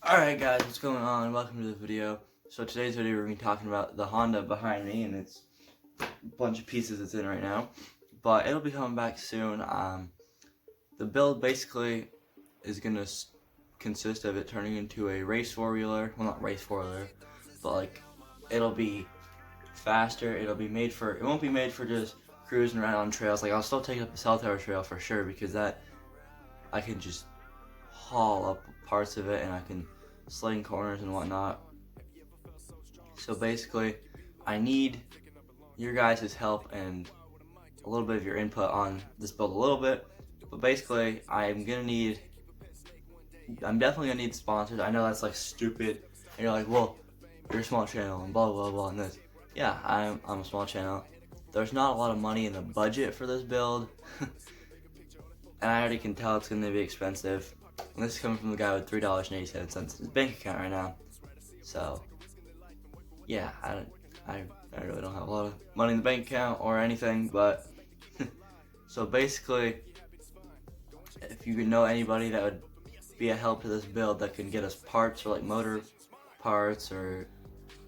Alright guys, what's going on? Welcome to the video. So today's video we're going to be talking about the Honda behind me, and it's a bunch of pieces it's in right now. But it'll be coming back soon. The build basically is going to consist of it turning into a race four-wheeler. Well, not race four-wheeler, but like it'll be faster. It won't be made for just cruising around on trails. Like I'll still take up the Cell Tower Trail for sure, because that I can just haul up parts of it and I can sliding corners and whatnot. So basically I need your guys' help and a little bit of your input on this build a little bit. But basically I'm definitely gonna need sponsors. I know that's like stupid and you're like, well, you're a small channel and blah blah blah and this. Yeah, I'm a small channel. There's not a lot of money in the budget for this build. And I already can tell it's gonna be expensive. And this is coming from the guy with $3.87 in his bank account right now. So, yeah, I really don't have a lot of money in the bank account or anything, but so basically, if you know anybody that would be a help to this build that can get us parts or like motor parts or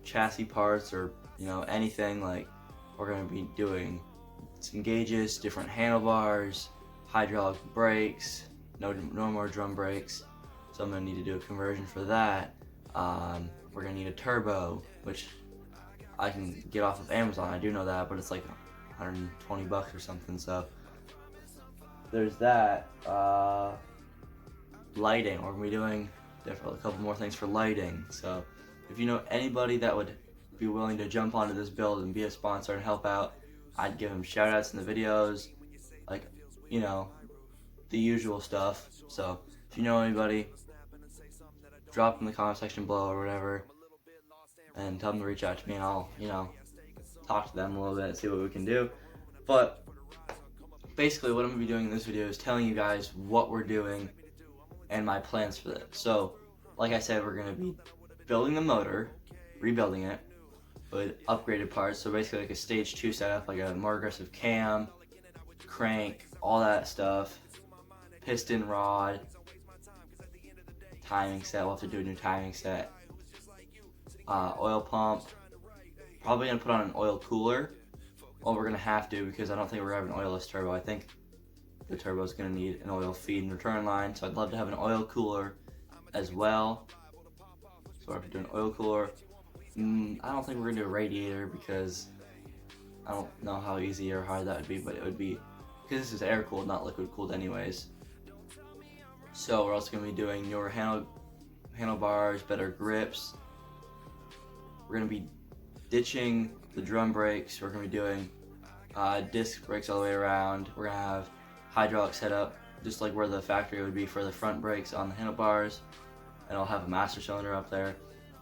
chassis parts or anything, like we're gonna be doing some gauges, different handlebars, hydraulic brakes. No more drum brakes, so I'm gonna need to do a conversion for that. We're gonna need a turbo, which I can get off of Amazon. I do know that, but it's like 120 bucks or something. So there's that. Lighting. We're gonna be doing a couple more things for lighting. So if you know anybody that would be willing to jump onto this build and be a sponsor and help out, I'd give them shout outs in the videos, like the usual stuff. So if you know anybody, drop in the comment section below or whatever and tell them to reach out to me, and I'll talk to them a little bit and see what we can do. But basically what I'm gonna be doing in this video is telling you guys what we're doing and my plans for this. So like I said, we're gonna be building the motor, rebuilding it with upgraded parts. So basically like a stage 2 setup, like a more aggressive cam, crank, all that stuff, piston rod, timing set. We'll have to do a new timing set. Oil pump. Probably gonna put on an oil cooler. Well, we're gonna have to, because I don't think we're gonna have an oilless turbo. I think the turbo is gonna need an oil feed and return line. So I'd love to have an oil cooler as well. So we're gonna do an oil cooler. I don't think we're gonna do a radiator, because I don't know how easy or hard that would be, but it would be, because this is air cooled, not liquid cooled anyways. So we're also going to be doing newer handlebars, better grips. We're going to be ditching the drum brakes. We're going to be doing disc brakes all the way around. We're going to have hydraulic setup, just like where the factory would be for the front brakes on the handlebars. And I'll have a master cylinder up there.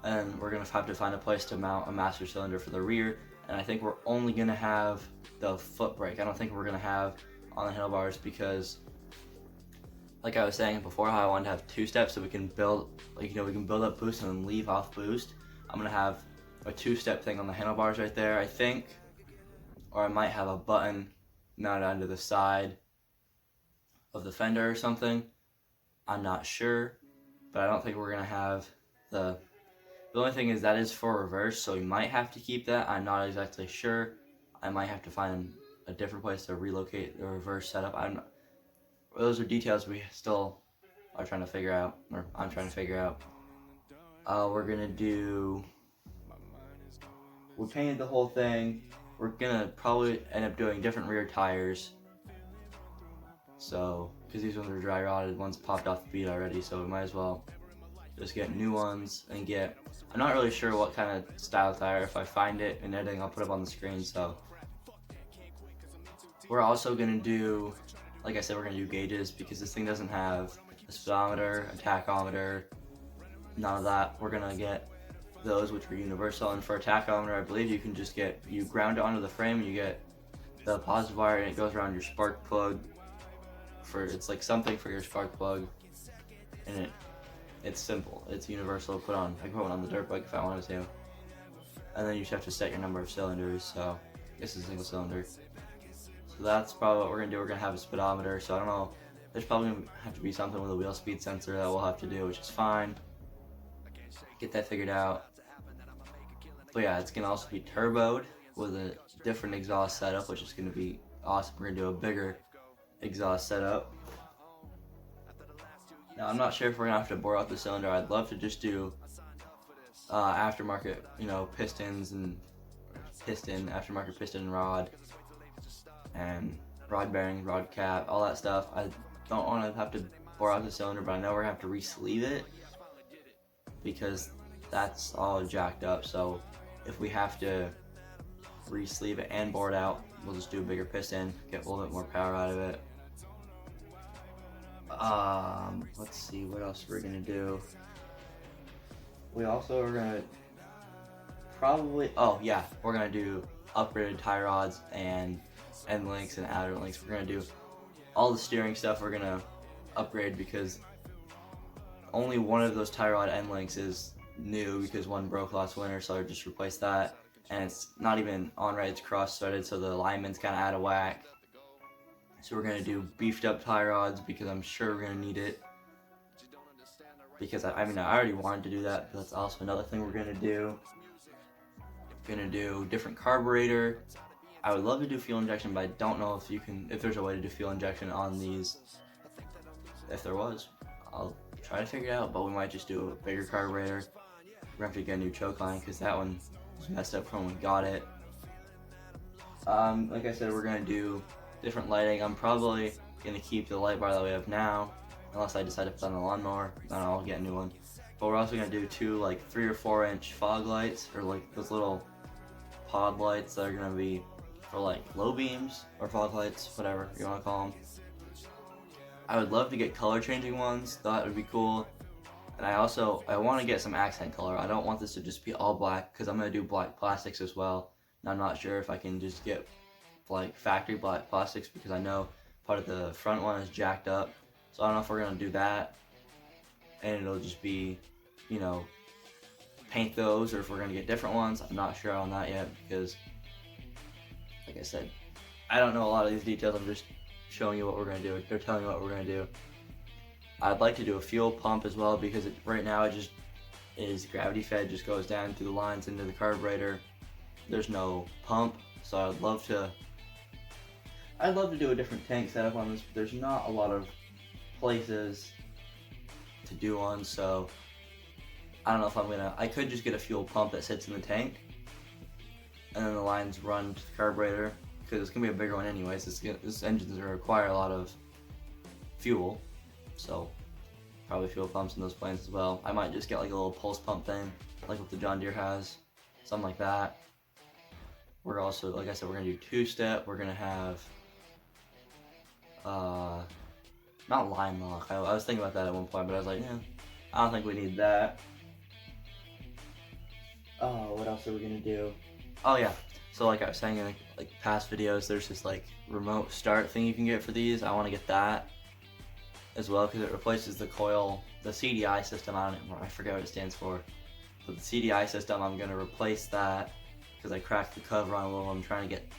And we're going to have to find a place to mount a master cylinder for the rear. And I think we're only going to have the foot brake. I don't think we're going to have on the handlebars, because like I was saying before, how I wanted to have 2 steps so we can build, we can build up boost and then leave off boost. I'm gonna have a 2-step thing on the handlebars right there, I think, or I might have a button mounted onto the side of the fender or something. I'm not sure, but I don't think we're gonna have the only thing is that is for reverse, so we might have to keep that. I'm not exactly sure. I might have to find a different place to relocate the reverse setup. Those are details we still are trying to figure out, or I'm trying to figure out. We painted the whole thing. We're gonna probably end up doing different rear tires. So, because these ones are dry rotted, one's popped off the bead already, so we might as well just get new ones and I'm not really sure what kind of style tire. If I find it in editing, I'll put it up on the screen. So, we're also gonna do, like I said, we're going to do gauges, because this thing doesn't have a speedometer, a tachometer, none of that. We're going to get those, which are universal. And for a tachometer, I believe you can just you ground it onto the frame, and you get the positive wire, and it goes around your spark plug. It's like something for your spark plug, and it's simple. It's universal. I can put one on the dirt bike if I wanted to. And then you just have to set your number of cylinders. So this is a single cylinder. So that's probably what we're going to do. We're going to have a speedometer, so I don't know. There's probably going to have to be something with a wheel speed sensor that we'll have to do, which is fine. get that figured out. But yeah, it's gonna also be turboed with a different exhaust setup, which is gonna be awesome. We're gonna do a bigger exhaust setup. Now I'm not sure if we're gonna have to bore out the cylinder. I'd love to just do aftermarket, pistons and aftermarket piston rod and rod bearing, rod cap, all that stuff. I don't want to have to bore out the cylinder, but I know we're gonna have to re-sleeve it because that's all jacked up. So if we have to re-sleeve it and bore it out, we'll just do a bigger piston, get a little bit more power out of it. Let's see what else we're gonna do. We also are gonna probably, we're gonna do upgraded tie rods and end links and outer links. We're gonna do all the steering stuff. We're gonna upgrade because only one of those tie rod end links is new because one broke last winter, so I just replaced that. And it's not even on right, it's cross-threaded, so the alignment's kind of out of whack. So we're gonna do beefed up tie rods because I'm sure we're gonna need it. Because I already wanted to do that, but that's also another thing we're gonna do. Gonna do different carburetor. I would love to do fuel injection, but I don't know if there's a way to do fuel injection on these. If there was, I'll try to figure it out, but we might just do a bigger carburetor. We're gonna have to get a new choke line because that one was messed up from when we got it. Like I said, we're gonna do different lighting. I'm probably gonna keep the light bar that we have now, unless I decide to put on the lawnmower, then I'll get a new one. But we're also gonna do two 3 or 4 inch fog lights, or those little pod lights that are gonna be for low beams or fog lights, whatever you wanna call them. I would love to get color changing ones, that would be cool. And I want to get some accent color. I don't want this to just be all black because I'm gonna do black plastics as well. And I'm not sure if I can just get factory black plastics because I know part of the front one is jacked up. So I don't know if we're gonna do that and it'll just be, paint those, or if we're gonna get different ones. I'm not sure on that yet because, like I said, I don't know a lot of these details. I'm just showing you what we're gonna do. They're telling you what we're gonna do. I'd like to do a fuel pump as well because right now it just is gravity fed, just goes down through the lines into the carburetor. There's no pump, so I'd love to do a different tank setup on this, but there's not a lot of places to do one, so I don't know if I could just get a fuel pump that sits in the tank and then the lines run to the carburetor because it's gonna be a bigger one anyways. This engine's gonna require a lot of fuel, so probably fuel pumps in those planes as well. I might just get a little pulse pump thing, like what the John Deere has, something like that. We're also, like I said, we're gonna do two-step. We're gonna have not line lock. I was thinking about that at one point, but I was like, yeah, I don't think we need that. Oh, what else are we gonna do? Oh yeah, so like I was saying in past videos, there's this remote start thing you can get for these. I want to get that as well because it replaces the coil, the CDI system. I forget what it stands for, but the CDI system, I'm gonna replace that because I cracked the cover on a little. I'm trying to get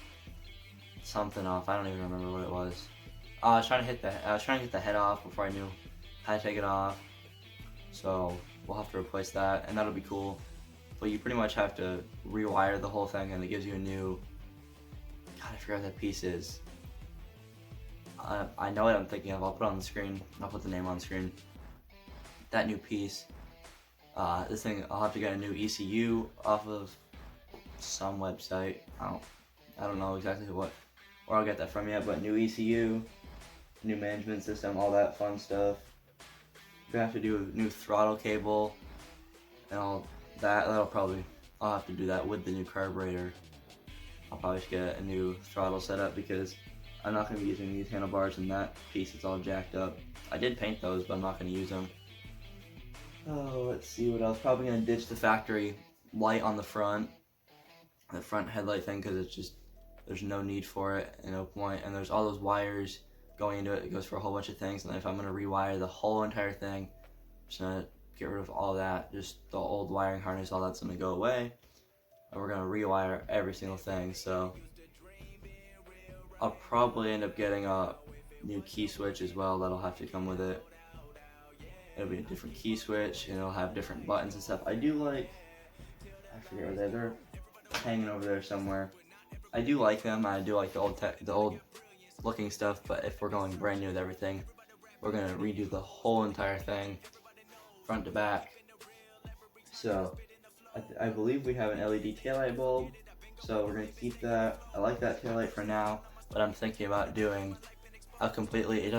something off. I don't even remember what it was. I was trying to get the head off before I knew how to take it off. So we'll have to replace that, and that'll be cool. But you pretty much have to rewire the whole thing, and it gives you a new. God, I forgot what that piece is. I know what I'm thinking of. I'll put it on the screen. I'll put the name on the screen. That new piece. This thing, I'll have to get a new ECU off of some website. I don't know exactly where I'll get that from yet, but new ECU, new management system, all that fun stuff. We're gonna have to do a new throttle cable and all that. I'll have to do that with the new carburetor. I'll probably just get a new throttle setup because I'm not gonna be using these handlebars and that piece is all jacked up. I did paint those, but I'm not gonna use them. Oh, let's see what else. Probably gonna ditch the factory light on the front headlight thing because it's just, there's no need for it and no point. And there's all those wires going into it. It goes for a whole bunch of things. And then if I'm gonna rewire the whole entire thing, I'm just gonna get rid of all that. Just the old wiring harness, all that's gonna go away. And we're gonna rewire every single thing. So I'll probably end up getting a new key switch as well. That'll have to come with it. It'll be a different key switch, and it'll have different buttons and stuff. I do like, I forget where they're hanging over there somewhere. I do like them. I do like the old looking stuff. But if we're going brand new with everything, we're gonna redo the whole entire thing, front to back. So I believe we have an LED taillight bulb. So we're gonna keep that. I like that taillight for now, but I'm thinking about doing a completely.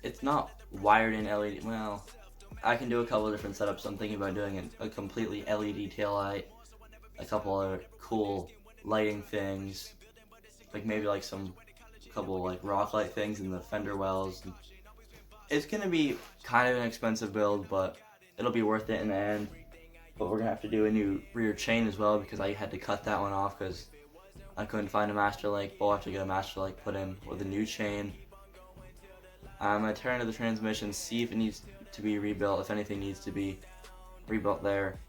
It's not wired in LED. Well, I can do a couple of different setups. So I'm thinking about doing a completely LED taillight, a couple other cool lighting things, like maybe like a couple like rock light things in the fender wells. It's gonna be kind of an expensive build, but it'll be worth it in the end. But we're gonna have to do a new rear chain as well, because I had to cut that one off because I couldn't find a master link. We'll have to get a master link put in with a new chain. I'm gonna turn to the transmission, see if it needs to be rebuilt, if anything needs to be rebuilt there.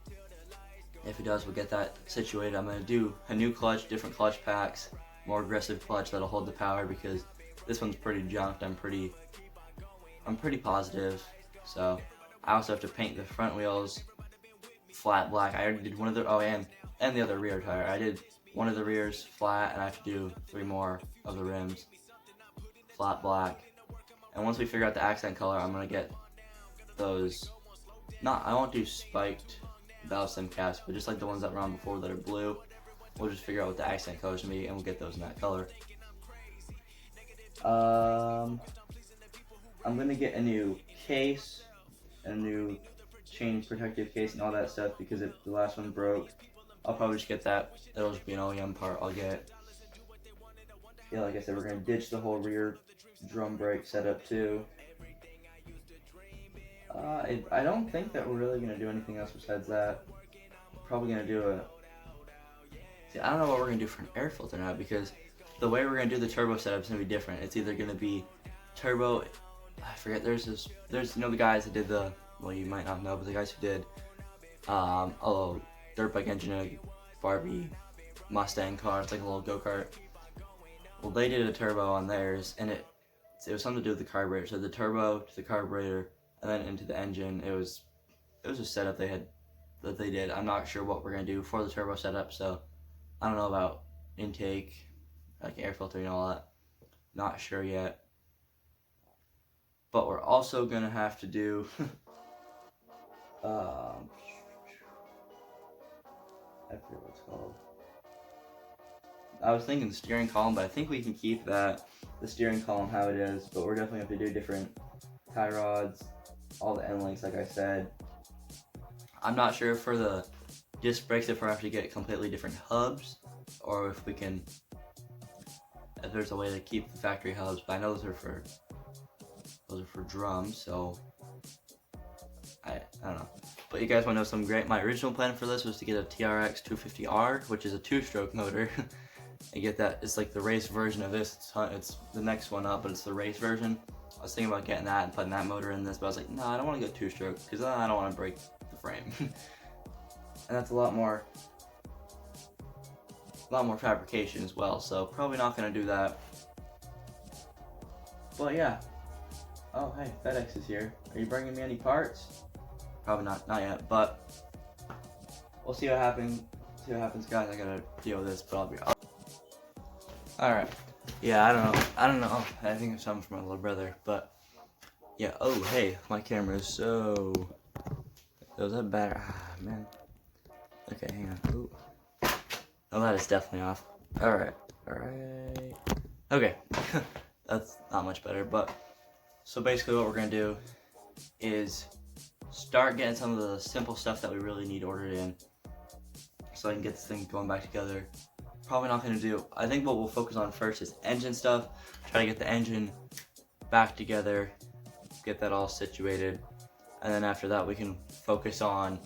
If it does, we'll get that situated. I'm gonna do a new clutch, different clutch packs, more aggressive clutch that'll hold the power, because this one's pretty junked. I'm pretty positive. So I also have to paint the front wheels flat black. I already did one of the and the other rear tire. I did one of the rears flat, and I have to do 3 more of the rims flat black. And once we figure out the accent color, I'm gonna get those. I won't do spiked valve stem caps, but just like the ones that were on before that are blue. We'll just figure out what the accent colors can be, and we'll get those in that color. I'm gonna get a new case, a new chain protective case, and all that stuff, because if the last one broke, I'll probably just get that. It'll just be an OEM part I'll get. Yeah, like I said, we're gonna ditch the whole rear drum brake setup too. I don't think that we're really gonna do anything else besides that. Probably gonna do I don't know what we're gonna do for an air filter now, because the way we're gonna do the turbo setup is gonna be different. It's either gonna be turbo. I forget. There's the guys that did well, you might not know, but the guys who did dirt bike engine in a Barbie Mustang car. It's like a little go-kart. Well, they did a turbo on theirs, and it was something to do with the carburetor. So the turbo to the carburetor, and then into the engine. It was a setup that they did. I'm not sure what we're gonna do for the turbo setup, so I don't know about intake, like air filtering and all that. Not sure yet. But we're also gonna have to do I forget what it's called. I was thinking the steering column, but I think we can keep the steering column how it is, but we're definitely going to have to do different tie rods, all the end links like I said. I'm not sure for the disc brakes if we're going to have to get completely different hubs, or if there's a way to keep the factory hubs, but I know those are for drums, so I don't know. But you guys want to know something great? My original plan for this was to get a TRX 250R, which is a 2-stroke motor. And get that. It's like the race version of this. It's the next one up, but it's the race version. I was thinking about getting that and putting that motor in this, but I was like, no, I don't want to go 2-stroke, because then I don't want to break the frame. And that's a lot more fabrication as well, so probably not going to do that. But yeah. Oh, hey, FedEx is here. Are you bringing me any parts? Probably not yet, but we'll see what happens. Guys. I gotta deal with this, but I'll be alright. Yeah, I don't know. I think it's something for my little brother, but yeah. Oh, hey, my camera is so. Was that better? Ah, man. Okay, hang on. Ooh. Oh, that is definitely off. Alright. Okay. That's not much better, but so basically what we're gonna do is start getting some of the simple stuff that we really need ordered in, so I can get this thing going back together. Probably not going to do, I think what we'll focus on first is engine stuff. Try to get the engine back together, get that all situated, and then after that we can focus on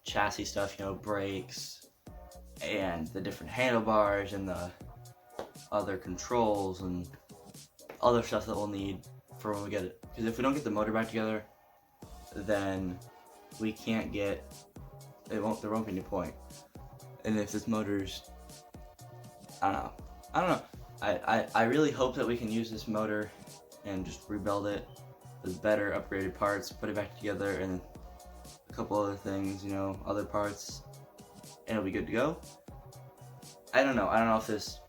chassis stuff, brakes and the different handlebars and the other controls and other stuff that we'll need for when we get it. Because if we don't get the motor back together, then we can't get, there won't be any point. And if this motor's, I don't know. I really hope that we can use this motor and just rebuild it with better upgraded parts, put it back together, and a couple other things, you know, other parts, and it'll be good to go. I don't know if this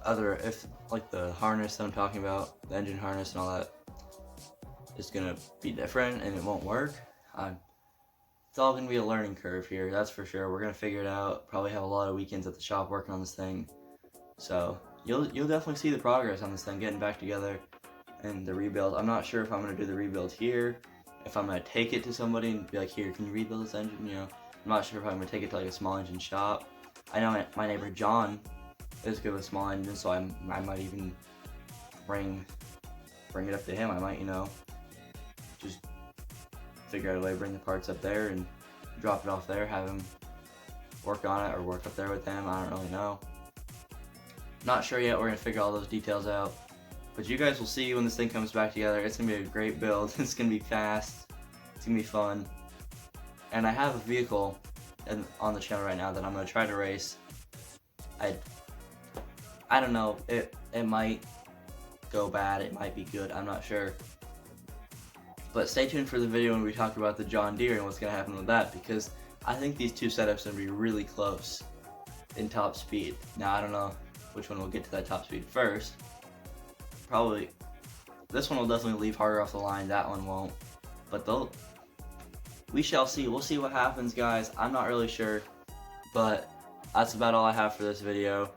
if like the harness that I'm talking about, the engine harness and all that, is gonna be different and it won't work. It's all gonna be a learning curve here, that's for sure. We're gonna figure it out. Probably have a lot of weekends at the shop working on this thing, so you'll definitely see the progress on this thing getting back together and the rebuild. I'm not sure if I'm gonna do the rebuild here, if I'm gonna take it to somebody and be like, here, can you rebuild this engine? You know, I'm not sure if I'm gonna take it to like a small engine shop. I know my neighbor John is good with small engines, so I might even bring it up to him. I might, you know, just figure out a way to bring the parts up there and drop it off there, have him work on it or work up there with them. I don't really know. Not sure yet. We're gonna figure all those details out, but you guys will see when this thing comes back together. It's gonna be a great build. It's gonna be fast. It's gonna be fun. And I have a vehicle on the channel right now that I'm gonna try to race. I don't know. It might go bad. It might be good. I'm not sure. But stay tuned for the video when we talk about the John Deere and what's gonna happen with that, because I think these two setups are gonna be really close in top speed. Now I don't know which one will get to that top speed first. Probably this one will definitely leave harder off the line, that one won't. But we shall see. We'll see what happens, guys. I'm not really sure, but that's about all I have for this video.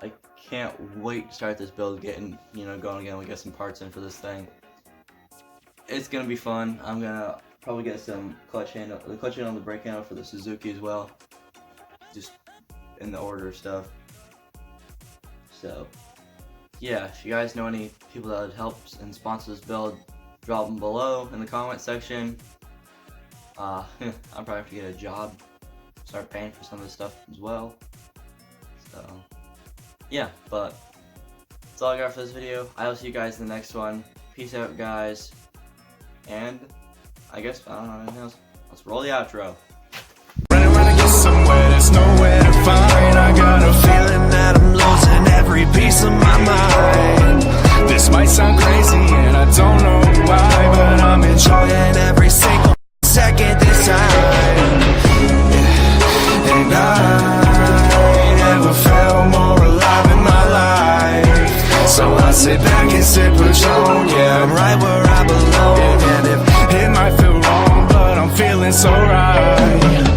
I can't wait to start this build, getting, you know, going again. We get some parts in for this thing. It's gonna be fun. I'm gonna probably get some the clutch handle, the brake handle for the Suzuki as well, just in the order of stuff. So yeah, if you guys know any people that would help and sponsor this build, drop them below in the comment section. I'm probably have to get a job, start paying for some of this stuff as well. So yeah, but that's all I got for this video. I will see you guys in the next one. Peace out, guys. And I guess I don't know anything else. Let's roll the outro. Running to get somewhere, there's nowhere to find. I got a feeling that I'm losing every piece of my mind. This might sound crazy and I don't know why, but I'm enjoying every single second this time. And I never felt more alive in my life. So I sit back and sip Patron. Yeah, I'm right where I belong. And if it might feel wrong, but I'm feeling so right.